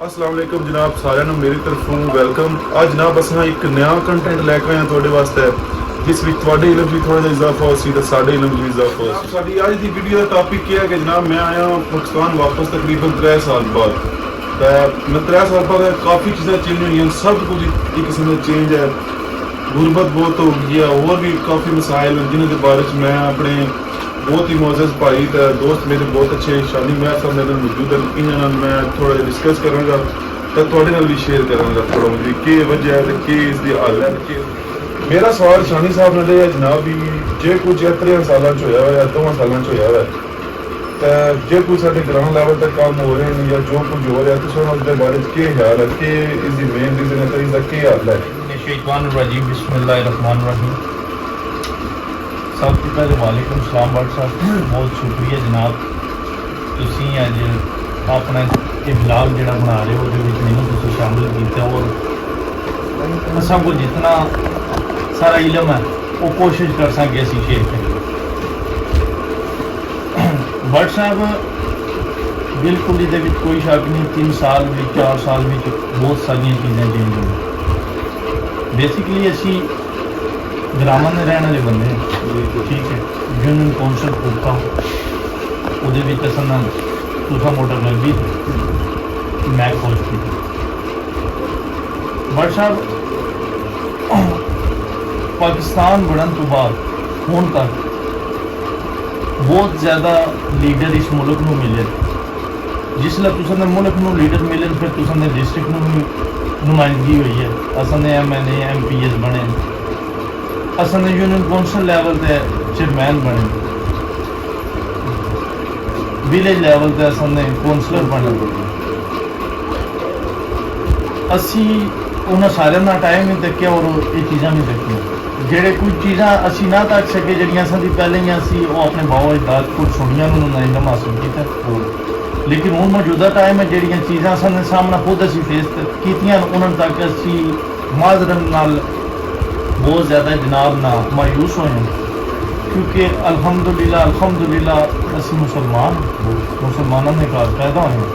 अस्सलाम वालेकुम जनाब, साਰਿਆਂ ਨੂੰ ਮੇਰੀ ਤਰਫੋਂ ਵੈਲਕਮ। ਅੱਜ ਜਨਾਬ ਅਸਾਂ ਇੱਕ ਨਵਾਂ ਕੰਟੈਂਟ ਲੈ ਕੇ ਆਏ ਹਾਂ ਤੁਹਾਡੇ ਵਾਸਤੇ, ਜਿਸ ਵਿੱਚ ਤੁਹਾਡੇ ਇਲਮ ਵਿੱਚ ਥੋੜਾ ਜਿਹਾ ਇਜ਼ਾਫਾ ਹੋ ਸੀ ਤੇ ਸਾਡੇ ਇਲਮ ਵਿੱਚ ਇਜ਼ਾਫਾ ਹੋ ਸੀ। ਸਾਡੀ ਅੱਜ ਦੀ ਵੀਡੀਓ ਦਾ ਟਾਪਿਕ ਕੀ ਹੈ ਕਿ ਜਨਾਬ ਮੈਂ ਆਇਆ ਪਾਕਿਸਤਾਨ ਵਾਪਸ ਤਕਰੀਬਨ 3 ਸਾਲ ਬਾਅਦ। मैं 3 साल बाद काफ़ी चीज़ें चेंज हुई हैं, सब कुछ एक किस्म का चेंज है। गुरबत बहुत हो गई है, और भी काफ़ी मसाइल हैं जिन्होंने बारे में मैं अपने बहुत ही मोअज़्ज़ज़ भाई दोस्त मेरे बहुत अच्छे शानी मैं सब मेरे मौजूद हैं, इन्होंने मैं थोड़ा जिहा डिस्कस करांगा तो थोड़े नाल भी शेयर करांगा थोड़ा मुझे कि वजह है तो कि इसकी हालत कि मेरा सवाल शानी साहब ने है जनाब भी जे कुछ 3 सालों होया हुआ 2 सालों होया हुआ तो जे कोई साढ़े ग्राउंड लैवल तक काम हो रहे हैं या जो कुछ हो रहा है तो उसके बारे में क्या ख्याल है कि इसकी मेन रीजन है तो इसका क्या हल है। शैतानुर्रजीम बिस्मिल्लाहिर्रहमानिर्रहीम। सब तो पहले वालेकुम सलाम भट्ट साहब, बहुत शुक्रिया जनाब तुसी अज अपना ये ब्लॉग जो बना रहे हो मैंने तुसी शामिल किया और सब कुछ जितना सारा इलम है वो कोशिश कर सके असी शेयर करें। भट्ट साहब बिल्कुल ये कोई शक नहीं, 3 साल में 4 साल में बहुत सारिया चीज़ें चेंज हुई। बेसिकली असी ग्रामां में रहने वाले बंदे हैं, ठीक है। यूनियन कौंसल कोका वो असन तुसा मोटर लगी मैं खोज की। भट्ट साहब पाकिस्तान बनने तो बाद हूँ तक बहुत ज़्यादा लीडर इस मुल्क में मिले, जिसले तुसां मुल्क में लीडर मिले फिर तुसां डिस्ट्रिक्ट में नुमाइंदगी हुई है। असन MLA MPs बने, असन यूनियन कौंसल लैवल पे चेयरमैन बने, विलेज लैवल पे असन कौंसलर बने। असी उन्होंने सारे ना टाइम नहीं तकिया और ये चीज़ा नहीं तकिया जेड़े कुछ चीज़ा असी ना तक सके जड़ियाँ असी पहले ही असी वो अपने बाबा अजदाद को सुनिया उन्होंने इलम हासिल किया, लेकिन हूँ मौजूदा टाइम है जड़ियाँ चीज़ा सामने सामना खुद असी फेस कीतियां उन्होंने तक असी माजरन नाल बहुत ज़्यादा जनाब ना मायूस होए, क्योंकि अल्हम्दुलिल्लाह असी मुसलमानों ने घर पैदा होए।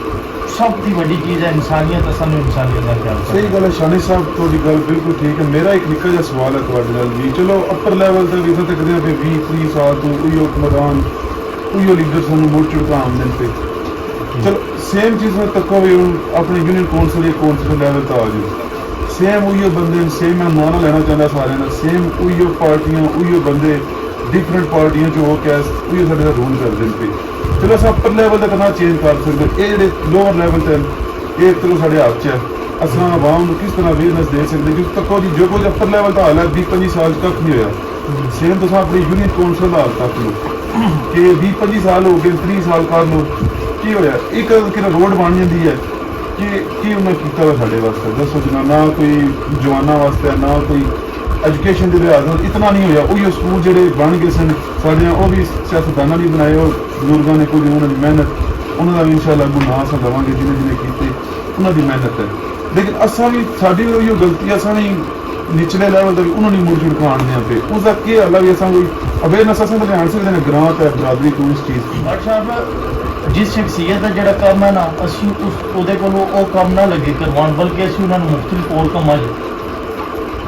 सब की बड़ी चीज़ है इंसानियत, सानू इंसानियत का ख्याल। सही गल है शानी साहब, थोड़ी गल बिल्कुल ठीक है। मेरा एक निक्का जिहा सवाल है तुहाडे नाल भी, चलो अपर लैवल ते इत्थे तक दे 20-30 साल तो उही हुक्मरान उही लीडर सानू मुड़ चुका आमदन पे, चलो सेम चीज़ में तको भी अपने यूनियन कौंसल या कौंसल लैवल तक आ जाओ, सेम उही बंदे सेम मैं ना लेना चाहता सारे ना सेम उही पार्टियां उही बंदे डिफरेंट पार्टियां जो कैस उही साडे रूल करदे पे। चलो अस अपर लैवल तक ना चेंज कर सकते, ये जो लोअर लैवल तक ये चलो साढ़े हाथ च है, अस आवाम को किस तरह अवेयरनेस दे सकते क्योंकि तको जी जो कुछ अपर लैवल का हाल है 20-25 साल कख नहीं होया। सेम तुम अपनी यूनियन कौंसल का हाल तक लो कि 20-25 साल हो गए 30 साल कर लो की होया एक कि रोड बन जाती है कि उन्हें किया हुआ साढ़े वास्ते दसो जना, ना कोई जवाना वास्ते ना कोई एजुकेशन के लिहाज इतना नहीं होया। उही स्कूल जोड़े बन गए सन साढ़े वो भी सियासतदाना नहीं बनाए, और बुजुर्गों ने कुछ उन्होंने मेहनत उन्होंने भी इंशाअल्लाह गुनाह अस लवांगे जिन्हें जिन्हें किए उन्होंने मेहनत है, लेकिन असा भी साड़ी भी उही गलती असा भी निचले लैवल तक उन्होंने मुड़ जुड़ खाने पे उसका क्या हल है भी असा कोई अवेयरनेस अस ध्यान सकते हैं ग्रां तक बरादरी को इस चीज़ की। भट्ट साहब जिस शख्सियत का जोड़ा कम है ना असी उसदे कोलों काम ना लगे करवान, बल्कि असी उन्होंने मुख्तलिफ और कामों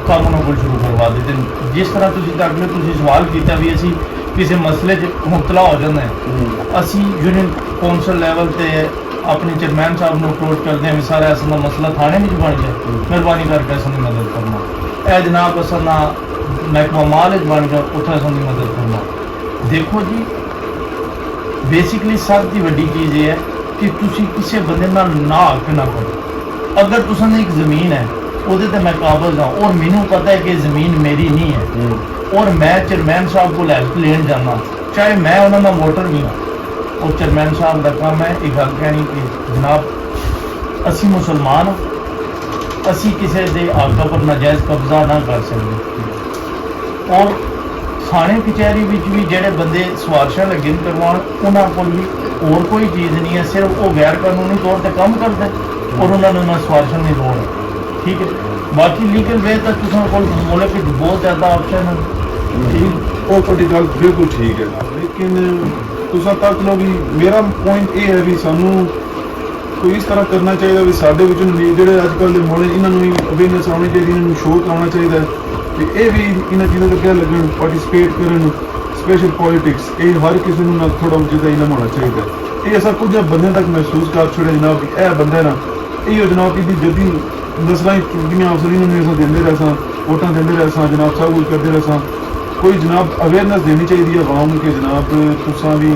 काम उन्होंने को शुरू करवा देते। जिस तरह अगले सवाल किया भी असी किसी मसले मुबतला हो जाते हैं, असी यूनियन कौंसल लैवल से अपने चेयरमैन साहब को अप्रोच करते हैं भी सारा ऐसा मसला थाने में बन जाए, मेहरबानी करके असं मदद करना, ए जनाब असा ना महकमा माल बन गया उत्थे असं मदद करना। देखो जी बेसिकली सब की वड्डी चीज़ ये है कि तुसी किसी बंदे ना हक ना करो। अगर तुसां एक ज़मीन है ਉਹਦੇ ਤੇ मैं काबज हाँ और मैनू पता है कि ज़मीन मेरी नहीं है और मैं चेयरमैन साहब को हेल्प लेन जाना, चाहे मैं उन्होंने वोटर भी हाँ, और चेयरमैन साहब का काम है एक गल कहनी कि जनाब असी मुसलमान असी किसी के हक पर नाजायज़ कब्जा ना कर सकते। और थाने कचहरी भी जोड़े बंदे सिफारिशां लगे करवान उन्होंने को भी और कोई चीज़ नहीं है, सिर्फ वो गैर कानूनी तौर पर काम करते और उन्होंने सिफारिशां की लोड़ है, ठीक है। बाकी लीगल वे तक मुल्क बहुत ज़्यादा ऑप्शन है, ठीक वो थोड़ी गल बिल्कुल ठीक है, लेकिन तुसा तक लो भी मेरा पॉइंट ये है भी सानू ਕੋਈ ਇਸ ਤਰ੍ਹਾਂ ਕਰਨਾ ਚਾਹੀਦਾ ਵੀ ਸਾਡੇ ਵਿੱਚੋਂ ਜਿਹੜੇ ਅੱਜ ਕੱਲ੍ਹ ਦੇ ਮੁੰਡੇ ਇਹਨਾਂ ਨੂੰ ਵੀ ਅਵੇਅਰਨੈਸ ਆਉਣੀ ਚਾਹੀਦੀ, ਇਹਨਾਂ ਨੂੰ ਸ਼ੋਅ ਕਰਾਉਣਾ ਚਾਹੀਦਾ ਕਿ ਇਹ ਵੀ ਇਹਨਾਂ ਚੀਜ਼ਾਂ ਤੋਂ ਕਿਆ ਲੱਗਣ, ਪਾਰਟਿਸਿਪੇਟ ਕਰਨ। ਸਪੈਸ਼ਲ ਪੋਲੀਟਿਕਸ ਇਹ ਹਰ ਕਿਸੇ ਨੂੰ ਨਾਲ ਥੋੜਾ ਜਿਹਦਾ ਇਲਮ ਹੋਣਾ ਚਾਹੀਦਾ। ਇਹ ਅਸਾਂ ਕੁਝ ਬੰਦਿਆਂ ਤੱਕ ਮਹਿਸੂਸ ਕਰ ਛੋੜਿਆ ਜਨਾਬ ਕਿ ਇਹ ਬੰਦਾ ਨਾ ਇਹ ਜਨਾਬ ਦੀ ਜਦੀ ਨਸਲਾਂ ਹੀ ਚੁਣਦੀਆਂ ਅਫਸਰਾਂ ਨੂੰ ਅਸਾਂ ਦਿੰਦੇ ਰਹੇ ਸਾਂ, ਵੋਟਾਂ ਦਿੰਦੇ ਰਹੇ ਸਾਂ ਜਨਾਬ, ਸਭ ਕੁਝ ਕਰਦੇ ਰਹੇ ਸਾਂ। ਕੋਈ ਜਨਾਬ ਅਵੇਅਰਨੈਸ ਦੇਣੀ ਚਾਹੀਦੀ ਹੈ ਆਵਾਮ ਨੂੰ ਕਿ ਜਨਾਬ ਤੁਸਾਂ ਵੀ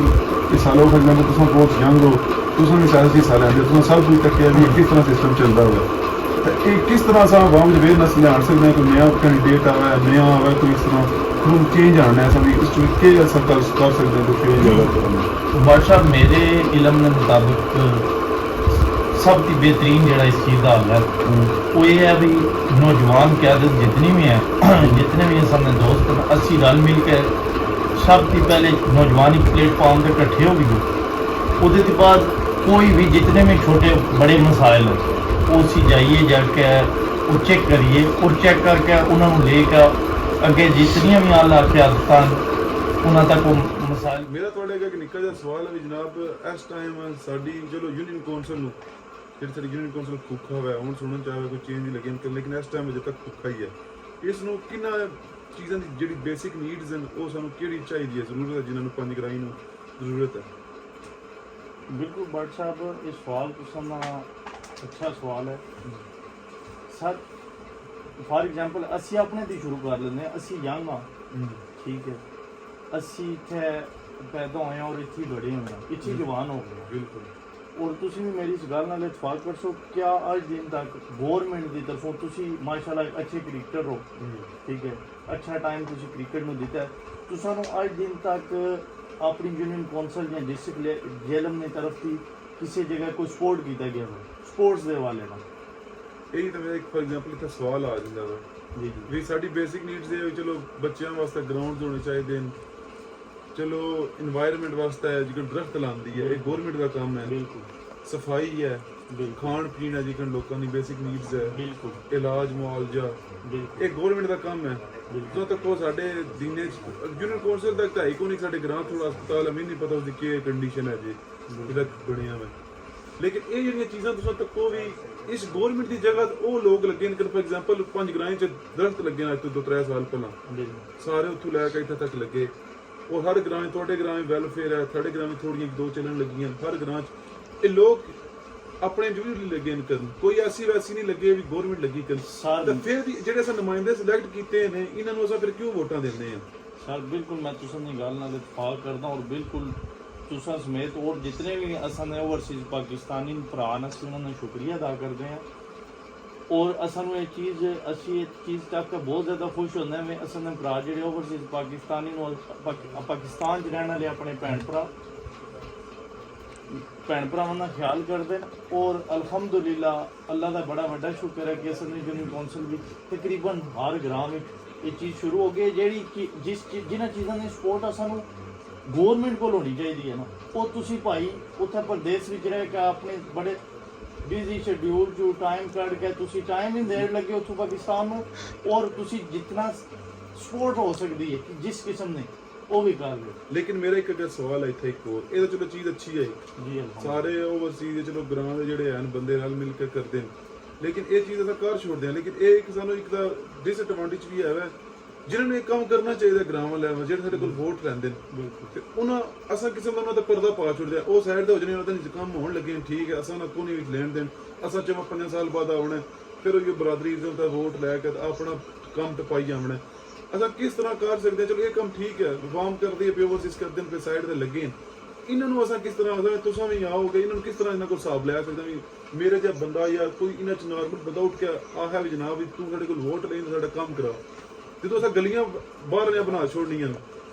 ਹਿੱਸਾ ਲਓ। ਫॉर एग्जांपल तुसां बहुत यंग हो, तुसां भी सियासत हिस्सा लैंदे, तुसां सब कुछ तक्किया भी किस तरह सिस्टम चलता हुआ तो ये किस तरह अस आवाम अवेयरनैस लिया सकते हैं। कोई नया कैंडिडेट आवा है, नया आवा है, कोई इस तरह चेंज आना है, ऐसा भी इस असर कर सकते हैं तो फिर जगह बादशाह मेरे इलम के मुताबिक सब की बेहतरीन जरा इस चीज़ का हल है वो ये है भी नौजवान क्यादत जितनी भी है जितने भी सामने दोस्त हैं अस्सी रल मिल के सब की पहले नौजवान एक प्लेटफॉर्म पर इकट्ठे हो गए। उसके बाद कोई भी जितने भी छोटे बड़े मसाइल हैं वो उसी जाइए जाके वो चेक करिए और चेक करके उन्होंने लेकर अगे जितनी भी आला क्यादत उन्होंने तक वो मसाइल। मेरा थोड़े एक निक्का जिहा सवाल है भी जनाब इस टाइम साडी चलो यूनियन कौंसल नूं ਜਿਹੜੀ ਸਾਡੀ यूनियन कौंसल भुखा होया ਹੁਣ सुनन चाहे कोई चेंज लगे लेकिन इस टाइम अजे तक भुखा ही है। इस नूं किन्ना चीज़ां दी ਜਿਹੜੀ बेसिक नीड्स हैं वो सानूं किहड़ी चाहिदी है, जरूरत है, जिन्हां नूं पंज ग्राईं नूं जरूरत है। बिल्कुल भट्ट साहब ये सवाल तुसां अच्छा सवाल है सर। फॉर एग्जांपल असी अपने दी शुरू कर लेंगे। असी यंग हाँ ठीक है, असी इत्थे पैदा होए और इत्थे बड़े होए, इत्थे जवान हो गए बिल्कुल। और तुसी भी मेरी इस गल नाल इतफाक करसो क्या अज दिन तक गौरमेंट की तरफों तुसी माशाल्लाह एक अच्छे क्रिकेटर हो ठीक है, अच्छा टाइम तुसी क्रिकेट में दिता है, तुसां नूं अज दिन तक अपनी यूनियन कौंसल या डिस्ट्रिक्ट जेलम की तरफ थी किसी जगह कोई सपोर्ट किया गया हो स्पोर्ट्स के हवाले नाल? यही तो मेरा एक फॉर एग्जांपल इत्थे सवाल आ जांदा वा जी भी साडी बेसिक नीड्स है चलो बच्चों वास्ते ग्राउंड होने चाहिए, चलो इन्वायरमेंट वास्ते है जिकन दरख्त लांदी है ये गवर्नमेंट का काम है, बिल्कुल सफाई है, खाण पीण है जिकन लोगों की बेसिक नीड्स है, बिल्कुल इलाज मुआवजा बिल्कुल ये गवर्नमेंट का काम है। जो तक वो साडे दीने यूनियन कौंसल तक तो है को नहीं साडे ग्रां थोड़ा अस्पताल हमें नहीं पता उसकी क्या कंडीशन है जी जिहड़ा बनिया हुआ, लेकिन ये जिहड़ियां चीज़ां तुसां तक को भी इस गवर्नमेंट की जगह वो लोग लगे न। फॉर एग्जांपल पंज ग्रां च दरख्त लगे अज तो 2-3 साल पहला सारे उत्थों लैके इत्थे तक लगे और हर ग्रां थोड़े ग्रां वेलफेयर है, थोड़े ग्रां थोड़ियां दो चलन लगियां हर ग्रां च। ये लोग अपने जरूरी लगे न करन, कोई ऐसी वैसी नहीं लगे भी गवर्नमेंट लगी कर तो फिर भी जेडे अस नुमाइंदे सिलेक्ट कीते ने इन्हां नूं असां फिर क्यों वोटां दिंदे हैं? सर बिल्कुल मैं तुसां दी गल नाल इतफाक करदा और बिल्कुल तुसां समेत और जितने भी असां दे ओवरसीज पाकिस्तानी भरा न असीं उन्हां दा शुक्रिया अदा करदे हैं और असां नूं असीं इस चीज़ तक बहुत ज़्यादा खुश होंदे हैं असां दे भरा जेहड़े ओवरसीज पाकिस्तानी नूं पाकिस्तान च रहने वाले अपने भैन भरावां दा ख्याल करदे न और अल्हम्दुलिल्लाह अल्लाह दा बड़ा वड्डा शुक्र है कि असां दी यूनियन कौंसल भी तकरीबन हर ग्रां विच ये चीज़ शुरू हो गई जेहड़ी जिन्हां चीज़ां दी सपोर्ट असां नूं गौरमेंट को होनी चाहिए है ना वो तुसी भाई उत्थे प्रदेश विच रह के अपने बड़े बिजी शेड्यूल चो टाइम कढ़ के तुसी टाइम ही देर लगे उत्थों पाकिस्तान नूं और तुसी जितना सपोर्ट हो सकती है कि जिस किस्म ने वो भी कर लो। लेकिन मेरा एक अगर सवाल है इत्थे एक और ये तो चलो चीज़ अच्छी है जी सारे ओवरसीज चलो ग्रां दे जेहड़े हैन बंदे रल मिल के करदे न लेकिन ये चीज़ असां कर छोड़दे हैं। लेकिन ये एक सानूं एक दा डिसएडवांटेज भी है जिन्होंने एक काम करना चाहिए ग्राम लेवल जेह्ड़े साढ़े कोल वोट रहिंदे न ते उन्हां असां किस्म दा उन्हां दा पर्दा पा छुड़दे ओह् साइड ते हो जाने उन्हां दे कम्म होण लगे ठीक है असां ना कोई नहीं लेन देन असां 4-5 साल बाद आउणा फिर ओही बरादरी दा वोट लैके अपना कम्म टपाई आवणा असां किस तरह कर सकदे चलो ये कम्म ठीक है आवाम करदी है ओवरसीज करदे न फिर साइड ते लगे इन्हां नूं असां किस तरह तुसां भी आओगे इन्हां नूं किस तरह इन्हां कोल हिसाब लै सकदे भी मेरे जिहा बंदा या कोई इन्हां च नॉर्मल बंदा उठ के आ है भी जनाब भी तू साढ़े कोल वोट लेन साडा कम्म करा जो अस गलियां बाहर बना छोड़नियां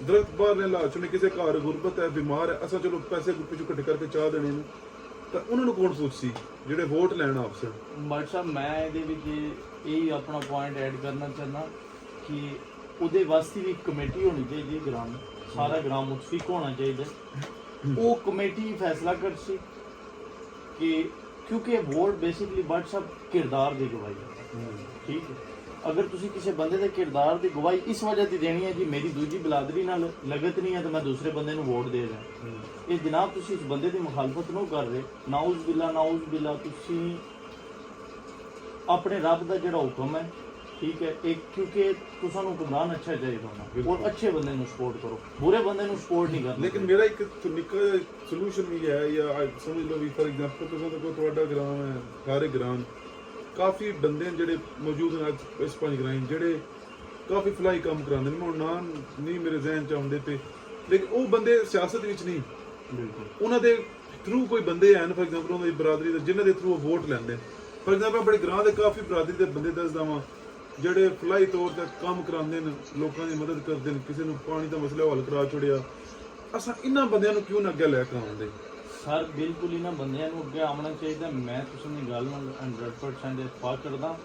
दरख्त बाहर ला छोड़ने किसी घर गुरबत है बीमार है अस चलो पैसे पिछू कट्ठे करके चाह देने तो उन्होंने कौन सोची जेडे वोट लैना आपसे? भट्ट साहब मैं ये यही अपना पॉइंट ऐड करना चाहना कि उहदे वास्ते भी कमेटी होनी चाहिए ग्राम सारा ग्राम मुतफिक होना चाहिए वो कमेटी फैसला कर सी कि क्योंकि वोट बेसिकली भट्ट साहब किरदार की गवाही है ठीक है ਅਗਰ ਤੁਸੀਂ ਕਿਸੇ ਬੰਦੇ ਦੇ ਕਿਰਦਾਰ ਦੀ ਗਵਾਹੀ ਇਸ ਵਜ੍ਹਾ ਦੀ ਦੇਣੀ ਹੈ ਕਿ ਮੇਰੀ ਦੂਜੀ ਬਲਾਦਰੀ ਨਾਲ ਲਗਤ ਨਹੀਂ ਹੈ ਤਾਂ ਮੈਂ ਦੂਸਰੇ ਬੰਦੇ ਨੂੰ ਵੋਟ ਦੇ ਦਾਂ, ਇਹ ਜਨਾਬ ਤੁਸੀਂ ਇਸ ਬੰਦੇ ਦੀ ਮੁਖਾਲਫਤ ਨਹੀਂ ਕਰ ਰਹੇ। ਨਾਉਜ਼ ਬਿਲਾ ਤੁਸੀਂ ਆਪਣੇ ਰੱਬ ਦਾ ਜਿਹੜਾ ਹੁਕਮ ਹੈ, ਠੀਕ ਹੈ, ਇੱਕ ਕਿਉਂਕਿ ਤੁਸਾਂ ਨੂੰ ਹੁਕਮਰਾਨ ਅੱਛਾ ਚਾਹੀਦਾ ਹੋਣਾ ਔਰ ਅੱਛੇ ਬੰਦੇ ਨੂੰ ਸਪੋਰਟ ਕਰੋ, ਬੁਰੇ ਬੰਦੇ ਨੂੰ ਸਪੋਰਟ ਨਹੀਂ ਕਰਨਾ। ਲੇਕਿਨ ਮੇਰਾ ਇੱਕ ਨਿੱਕਾ ਜਿਹਾ ਸੋਲੂਸ਼ਨ ਵੀ ਹੈ, ਜਾਂ ਸਮਝ ਲਓ ਵੀ ਫॉर एग्जांपल ਤੁਸੀਂ ਦੇਖੋ ਤੁਹਾਡਾ ਗ੍ਰਾਮ ਹੈ, ਸਾਰੇ ਗ੍ਰਾਮ ਕਾਫੀ ਬੰਦੇ ਜਿਹੜੇ ਮੌਜੂਦ ਨੇ ਅੱਜ ਇਸ ਪੰਜ ਗ੍ਰਾਮ ਜਿਹੜੇ ਕਾਫੀ ਫਲਾਈ ਕੰਮ ਕਰਾਉਂਦੇ ਨੇ, ਮੈਂ ਹੁਣ ਨਾਂ ਨਹੀਂ ਮੇਰੇ ਜ਼ਿਹਨ ਚ ਆਉਂਦੇ ਤੇ, ਲੇਕਿਨ ਉਹ ਬੰਦੇ ਸਿਆਸਤ ਵਿੱਚ ਨਹੀਂ, ਬਿਲਕੁਲ ਉਹਨਾਂ ਦੇ ਥਰੂ ਕੋਈ ਬੰਦੇ ਹਨ ਫॉर एग्जांपल ਉਹਨਾਂ ਦੀ ਬਰਾਦਰੀ ਦੇ ਜਿਨ੍ਹਾਂ ਦੇ ਥਰੂ ਉਹ ਵੋਟ ਲੈਂਦੇ। ਫॉर एग्जांपल ਆਪਣੇ ਗ੍ਰਾਮ ਦੇ ਕਾਫੀ ਬਰਾਦਰੀ ਦੇ ਬੰਦੇ ਦੱਸਦਾ ਵਾਂ ਜਿਹੜੇ ਫਲਾਈ ਤੌਰ ਤੇ ਕੰਮ ਕਰਾਉਂਦੇ ਨੇ, ਲੋਕਾਂ ਦੀ ਮਦਦ ਕਰਦੇ ਨੇ, ਕਿਸੇ ਨੂੰ ਪਾਣੀ ਦਾ ਮਸਲਾ ਹੱਲ ਕਰਾ ਛੋੜਿਆ। ਅਸਾਂ ਇਹਨਾਂ ਬੰਦਿਆਂ ਨੂੰ ਕਿਉਂ ਨਾ ਅੱਗੇ ਲੈ ਕੇ ਆਉਂਦੇ? ਸਰ ਬਿਲਕੁਲ ਇਹਨਾਂ ਬੰਦਿਆਂ ਨੂੰ ਅੱਗੇ ਆਉਣਾ ਚਾਹੀਦਾ। ਮੈਂ ਤੁਸੀਂ ਦੀ ਗੱਲ ਨਾਲ 100% ਇਤਫਾਕ ਕਰਦਾ।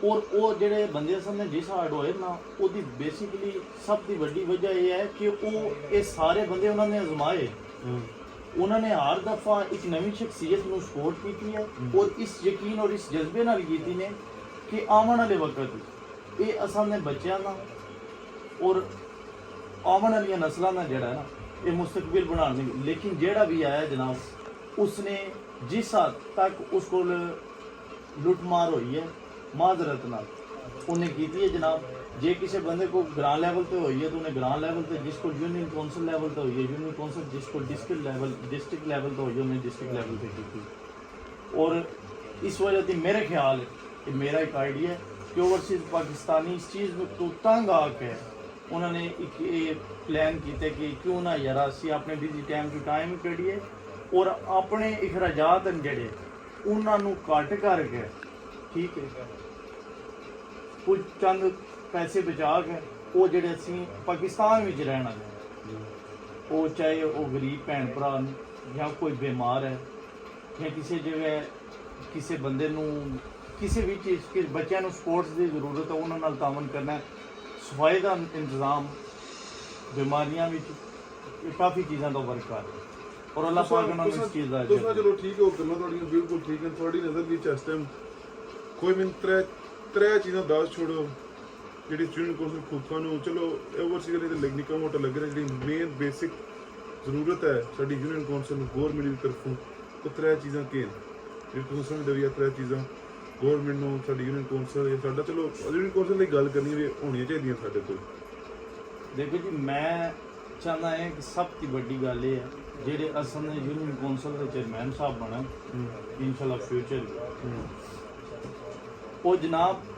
ਔਰ ਉਹ ਜਿਹੜੇ ਬੰਦੇ ਸਾਹਮਣੇ ਜਿਸ ਹਾਰਡ ਹੋਏ ਨਾ, ਉਹਦੀ ਬੇਸਿਕਲੀ ਸਭ ਦੀ ਵੱਡੀ ਵਜ੍ਹਾ ਇਹ ਹੈ ਕਿ ਉਹ ਇਹ ਸਾਰੇ ਬੰਦੇ ਉਹਨਾਂ ਨੇ ਅਜ਼ਮਾਏ, ਉਹਨਾਂ ਨੇ ਹਰ ਦਫਾ ਇੱਕ ਨਵੀਂ ਸ਼ਖਸੀਅਤ ਨੂੰ ਸਪੋਰਟ ਕੀਤੀ ਹੈ ਔਰ ਇਸ ਯਕੀਨ ਔਰ ਇਸ ਜਜ਼ਬੇ ਨਾਲ ਕੀਤੀ ਨੇ ਕਿ ਆਉਣ ਵਾਲੇ ਵਕਤ ਇਹ ਅਸਾਂ ਦੇ ਬੱਚਿਆਂ ਦਾ ਔਰ ਆਉਣ ਵਾਲੀਆਂ ਨਸਲਾਂ ਦਾ ਜਿਹੜਾ ਨਾ ਇਹ ਮੁਸਤਕਬਲ ਬਣਾਉਣ। ਲੇਕਿਨ ਜਿਹੜਾ ਵੀ ਆਇਆ ਜਨਾਬ ਉਸਨੇ ਜਿਸ ਹੱਦ ਤੱਕ ਉਸ ਕੋਲ ਲੁੱਟਮਾਰ ਹੋਈ ਹੈ ਮਾਜ਼ਰਤ ਨਾਲ ਉਹਨੇ ਕੀਤੀ ਹੈ ਜਨਾਬ। ਜੇ ਕਿਸੇ ਬੰਦੇ को ग्रां लेवल पे हुई है तो उन्हें ग्रां लेवल पे, जिसको यूनियन कौंसिल लेवल पे हुई है यूनियन कौंसिल, जिसको डिस्ट्रिक्ट लेवल पे हुई है उन्हें डिस्ट्रिक्ट लेवल पे की थी। और इस वजह से मेरे ख्याल है कि मेरा एक आइडिया है कि ओवरसीज पाकिस्तानी इस चीज़ में तो तंग आके उन्होंने एक प्लान किया कि क्यों ना यार असी अपने बिजी टाइम कढ़िए और अपने अखराजात जेडे उन्होंने घट करके, ठीक है, कुछ चंद पैसे बचा के वो जेडे असी पाकिस्तान में रहना है, वो चाहे वो गरीब भैन भरा या कोई बीमार है या किसी जगह किसी बंदे नू किसी भी चीज़ के बच्चों को स्पोर्ट्स की जरूरत है उन्होंने नाल तामन करना है, सफाई का इंतजाम, बीमारियां काफ़ी चीज़ों का वर्क कर और अल्लाह पाक ने इस चीज़ का तुसा चलो ठीक है, वो गल्लां तुहाडियां बिल्कुल ठीक है। थोड़ी नज़र विच इस टाइम कोई मैंने त्रै चीज़ां दस छोड़ो ਜਿਹੜੀ ਸਟੂਡੈਂਟ ਕੋਰਸ ਖੁਦਕਾਂ ਨੂੰ ਚਲੋ ਓਵਰਸੀਜ਼ ਵਾਲੀ ਤਾਂ ਨਿੱਕਾ ਮੋਟਾ ਲੱਗ ਰਿਹਾ, ਜਿਹੜੀ ਮੇਨ ਬੇਸਿਕ ਜ਼ਰੂਰਤ ਹੈ ਸਾਡੀ ਯੂਨੀਅਨ ਕੌਂਸਲ ਨੂੰ ਗੌਰਮੈਂਟ ਦੀ ਤਰਫੋਂ ਉਹ त्रै चीज़ां के ਜੇ ਤੁਸੀਂ ਸਮਝਦੇ ਵੀ ਆ त्रै चीज़ां ਗੌਰਮੈਂਟ ਨੂੰ ਸਾਡੀ ਯੂਨੀਅਨ ਕੌਂਸਲ ਜਾਂ ਸਾਡਾ ਚਲੋ ਯੂਨੀਅਨ ਕੌਂਸਲ ਦੀ ਗੱਲ ਕਰਨੀ ਵੀ ਹੋਣੀਆਂ ਚਾਹੀਦੀਆਂ ਸਾਡੇ ਕੋਲ। देखो जी मैं चाहता है कि सब की बड़ी गल ये है ਜਿਹੜੇ ਅਸਲ ਨੇ ਯੂਨੀਅਨ ਕੌਂਸਲ ਦੇ ਚੇਅਰਮੈਨ ਸਾਹਿਬ ਬਣਨ ਇਨਸ਼ਾਅੱਲਾ ਫਿਊਚਰ ਉਹ ਜਨਾਬ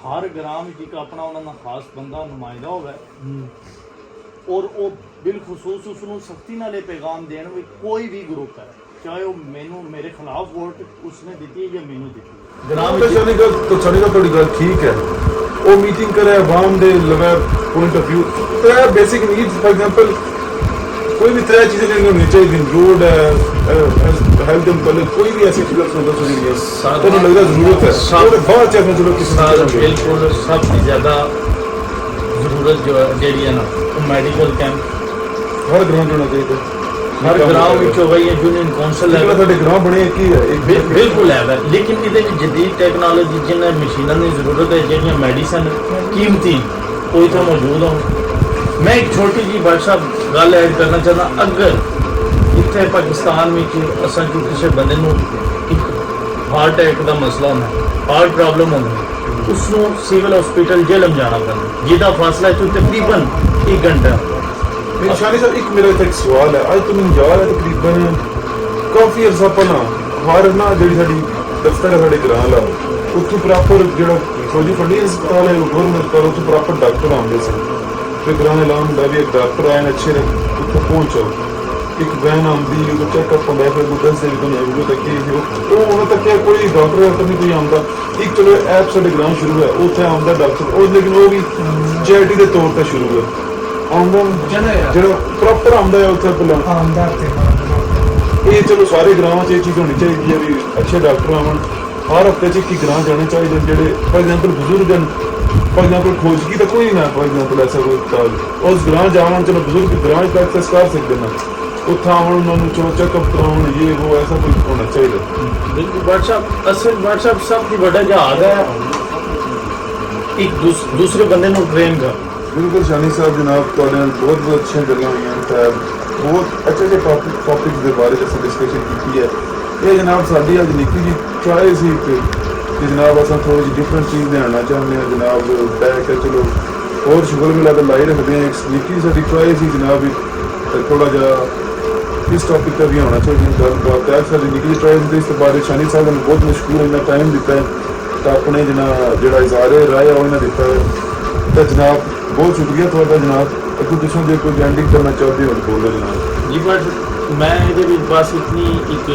हर ग्राम एक अपना उन्होंने खास बंदा नुमाइंदा होवे और वो बिलखसूस उसनों सख्ती नाल पैगाम देन भी कोई भी ग्रुप है चाहे वो मैनू मेरे खिलाफ वोट उसने दी है या मैनू दी ग्राम तो थोड़ी गल ठीक है, वो मीटिंग करे आवाम दे लगा पॉइंट ऑफ व्यू त्रै बेसिक नीड्स फॉर एग्जांपल कोई भी त्रै चीज़ें नहीं होनी चाहिए, रोड है, हेल्थ एंड कोई भी ऐसी चीज़ तो लग रहा जरूरत है और बहुत चाहे चलो किसी बिल्कुल सबसे ज़्यादा जरूरत जो है ना वो मेडिकल कैंप हर ग्राम होना चाहिए, हर ग्राम में हो गई है यूनियन कौंसल है साडे ग्राम बने की है बिल्कुल है लेकिन ये जदीद टैक्नोलॉजी जिन्हें मशीनों की जरूरत है जो मेडिसन कीमती कोई तो मौजूद हो। मैं एक छोटी जी व्हाट्सअप गल ऐड करना चाहता, अगर इतने पाकिस्तान में असा किसी बंदे एक हार्ट अटैक का मसला होना, हार्ट प्रॉब्लम होनी, उसनों सिविल हॉस्पिटल जेलम जाना पैना जिसका फासला इतों तकरीबन 1 घंटा। निशानी साहब एक मेरा एक सवाल है, अज तुम जा रहे तकरीबन काफ़ी अरसा पहला हर ना जी साड़ी दफ्तर है साढ़े ग्रां ला उत्थों प्रॉपर जो फौजी फंडी अस्पताल है गौरमेंट अस्पताल उत्थों प्रॉपर डॉक्टर आते सन फिर ग्रां ऐलान होंगे भी एक डॉक्टर आए अच्छे ने उत्थों पहुँचो, एक वैन आती उधर चैकअप होंगे फिर दसते भी तुम्हें उधर तक वो उन्होंने तक कोई डॉक्टर नहीं कोई आता। एक चलो ऐप साढ़े ग्रां शुरू है उत्थे आता डॉक्टर और लेकिन वो भी चैरिटी के तौर पर शुरू है आता जो प्रॉपर आता है उत्थे भला ये चलो सारे ग्रामां च चीज़ होनी चाहिए भी अच्छे डॉक्टर आवन हर हफ्ते एक ही ग्रां जाने चाहिए जेडे फॉर एग्जांपल बुजुर्ग फॉर एग्जांपल खोजगी तो कोई ना फॉर एग्जांपल ऐसा कोई अस्पताल उस ग्रां जावन चलो बुजुर्ग ग्रां च एक्सेस कर सकते ना उत्थे आवन उन्होंने चलो चेकअप कराउन ये वो ऐसा कुछ होना चाहिए। बिल्कुल व्हाट्सएप असल व्हाट्सएप सब की बड़ा जहाज है ਇੱਕ ਦੂਸਰੇ ਬੰਦੇ ਨੂੰ ਟ੍ਰੇਨ ਕਰ। ਬਿਲਕੁਲ ਸ਼ਾਨੀ ਸਾਹਿਬ ਜਨਾਬ, ਤੁਹਾਡੇ ਨਾਲ ਬਹੁਤ ਬਹੁਤ ਅੱਛੀਆਂ ਗੱਲਾਂ ਹੋਈਆਂ ਤੇ ਬਹੁਤ ਅੱਛੇ ਜਿਹੇ ਟੌਪਿਕਸ ਦੇ ਬਾਰੇ ਅਸੀਂ ਡਿਸਕਸ਼ਨ ਕੀਤੀ ਹੈ। ਇਹ ਜਨਾਬ ਸਾਡੀ ਅੱਜ ਨਿੱਕੀ ਜੀ ਚਾਹੇ ਸੀ ਕਿ ਜਨਾਬ ਅਸਾਂ ਥੋੜੀ ਜਿਹੀ ਡਿਫਰੈਂਟ ਚੀਜ਼ ਲਿਆਉਣਾ ਚਾਹੁੰਦੇ ਹਾਂ ਜਨਾਬ, ਬਹਿ ਕੇ ਚਲੋ ਹੋਰ ਸ਼ੁਗਰ ਮਿਲਾ ਤਾਂ ਲਾਈ ਰੱਖਦੇ ਹਾਂ। ਇੱਕ ਨਿੱਕੀ ਸਾਡੀ ਚਾਹੇ ਸੀ ਜਨਾਬ ਥੋੜਾ ਜਿਹਾ ਇਸ ਟੌਪਿਕ ਤੇ ਵੀ ਹੋਣਾ ਚਾਹੀਦਾ ਗੱਲਬਾਤ ਹੈ। ਸਾਡੀ ਨਿੱਕੀ ਚੋਇਸ ਦੇ ਇਸ ਬਾਰੇ ਸ਼ਾਨੀ ਸਾਹਿਬ ਨੇ ਬਹੁਤ ਮਸ਼ਕੂਰ ਇੰਨਾ ਟਾਈਮ ਦਿੱਤਾ ਹੈ ਤਾਂ ਆਪਣੇ ਜਿਹੜਾ ਇਜ਼ਾਰੇ ਰਾਏ ਆ ਉਹ ਇਹਨਾਂ ਦਿੱਤਾ ਹੈ ਤਾਂ ਜਨਾਬ ਬਹੁਤ ਸ਼ੁਕਰੀਆ ਤੁਹਾਡਾ ਜਨਾਬ। ਅੱਗੋਂ ਤੁਸੀਂ ਜੇ ਕੋਈ ਐਂਡਿੰਗ ਕਰਨਾ ਚਾਹੁੰਦੇ ਹੋ ਬੋਲੋ ਜਨਾਬ। ਜੀ ਬਟ ਮੈਂ ਇਹਦੇ ਵਿੱਚ ਬਸ ਇਤਨੀ ਇੱਕ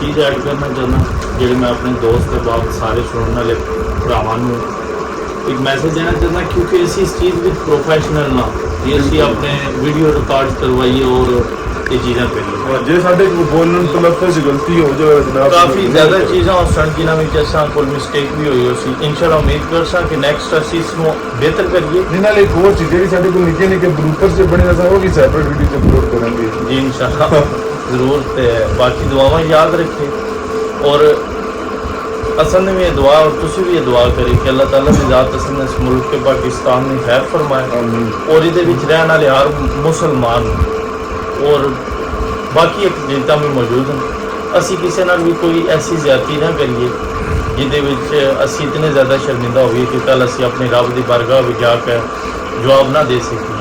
ਚੀਜ਼ ਐਡ ਕਰਨਾ ਚਾਹੁੰਦਾ ਜਿਹੜੇ ਮੈਂ ਆਪਣੇ ਦੋਸਤ ਦੇ ਬਾਅਦ ਸਾਰੇ ਸੁਣਨ ਵਾਲੇ ਭਰਾਵਾਂ ਨੂੰ ਇੱਕ ਮੈਸੇਜ ਦੇਣਾ ਚਾਹੁੰਦਾ ਕਿਉਂਕਿ ਅਸੀਂ ਇਸ ਚੀਜ਼ ਵਿੱਚ ਪ੍ਰੋਫੈਸ਼ਨਲ ਨਾ ਜੇ ਅਸੀਂ ਆਪਣੇ ਵੀਡੀਓ ਰਿਕਾਰਡ ਕਰਵਾਈਏ ਔਰ ਇਹ ਚੀਜ਼ਾਂ ਕਰੀਏ। ਜੇ ਸਾਡੇ ਕੋਲ ਬੋਲਣ ਤੋਂ ਲਫ਼ਜ਼ ਗਲਤੀ ਹੋ ਜਾਵੇ ਜਨਾਬ ਕਾਫੀ ਜ਼ਿਆਦਾ ਚੀਜ਼ਾਂ ਉਸ ਸਨ ਜਿਨ੍ਹਾਂ ਵਿੱਚ ਅਸਾਂ ਕੋਲ ਮਿਸਟੇਕ ਵੀ ਹੋਈ ਸੀ। ਇਨਸ਼ਾਅੱਲਾ ਉਮੀਦ ਕਰਸਾਂ ਕਿ ਨੈਕਸਟ ਅਸੀਂ ਇਸ ਨੂੰ ਬਿਹਤਰ ਕਰੀਏ। ਜਿਨ੍ਹਾਂ ਲਈ ਇੱਕ ਹੋਰ ਚੀਜ਼ ਜਿਹੜੀ ਸਾਡੇ ਕੋਲ ਨਿੱਕੇ ਨਿੱਕੇ ਬਲੂਪਰਸ ਜੇ ਬਣੇ ਅਸਾਂ ਉਹ ਵੀ ਸੈਪਰੇਟ ਵੀਡੀਓ 'ਚ ਅਪਲੋਡ ਕਰਾਂਗੇ ਜੀ ਇਨਸ਼ਾਅੱਲਾ ਜ਼ਰੂਰ। ਤੇ ਬਾਕੀ ਦੁਆਵਾਂ ਯਾਦ ਰੱਖੇ और असल में ये दुआ और तुसी भी ये दुआ करें कि अल्लाह ताला ने ज़ात असल इस मुल्क के पाकिस्तान में खैर फरमाए और ये रहने वाले हर मुसलमान और बाकी एक जनता भी मौजूद हैं असी किसी नाल भी कोई ऐसी ज़्यादती ना करिए जिहदे विच असी इतने ज़्यादा शर्मिंदा होइए कि कल असी अपने रब की बारगाह में जाकर जवाब ना दे सकें।